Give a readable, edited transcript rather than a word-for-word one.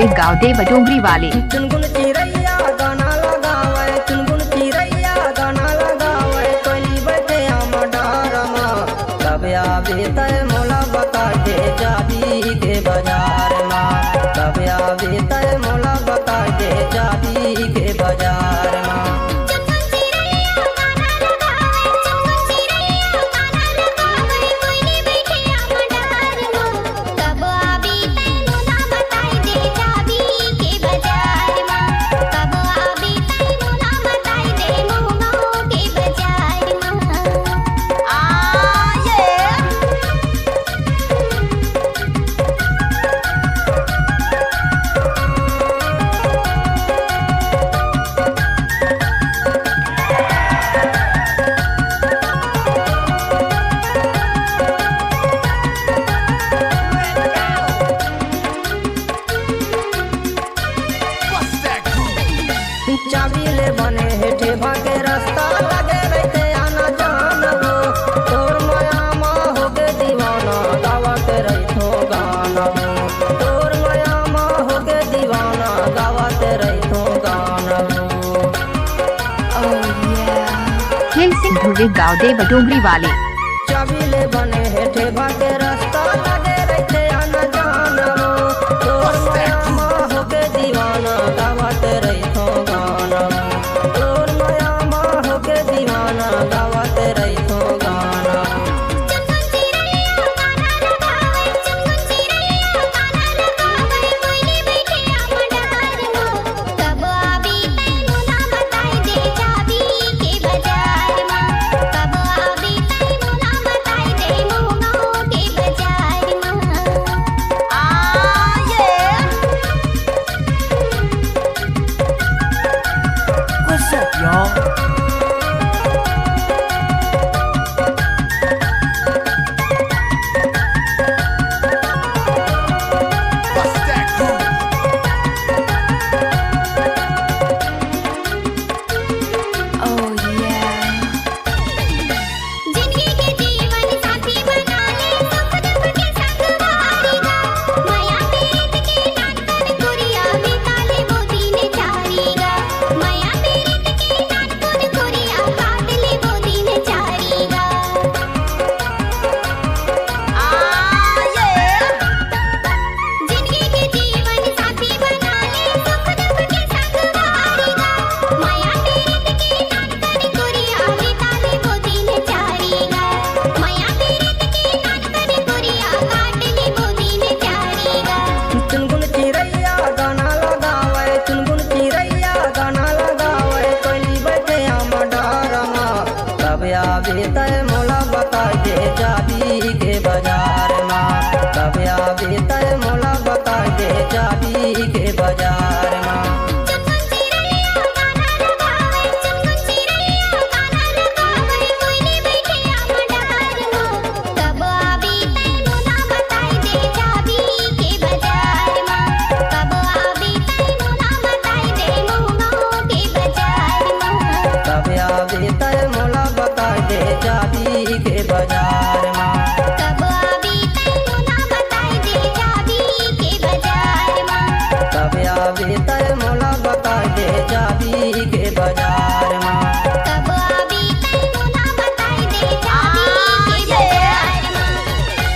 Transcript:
धुरे गाँव देव डोंगरी वाले। चुनगुन चिरैया गाना लगावे, चुनगुन चिरैया गाना लगावे, कोयली बैठे आम डारमा। कब आवे तय मोला बता दे जाबी के बाजार माँ, कब आवे तय मोला बता दे जाबी के बाजार माँ। चाबी ले बने हेठे भागे रास्ता लगे रहते आना जाना हो, तोर माया माँ हो के दीवाना गावत रही गाना हो, तोर माया माँ हो के दीवाना गावत रही गाना हो। धुरे गाँव देव डोंगरी वाले। चाबी ले बने हेठे भागे रास्ता लगे रहते आना जाना हो, तोर माया माँ हो के दीवाना गावत रही गाना, तोर माया माँ हो के दीवाना गावत रही गाना। What's up, y'all? चुनगुन चिरैया गाना लगावे, चुनगुन चिरैया गाना लगावे, कोयली बैठे आम डारमा। कब आवे तय मोला बता दे जाबी के बाजार माँ, कब आवे तय मोला बता दे जाबी के बाजार माँ। कब आवे तय मोला बता दे जाबी के बाजार माँ, कब आवे तय मोला बता दे जाबी के बाजार माँ, कब आवे तय मोला बता दे जाबी के बाजार माँ।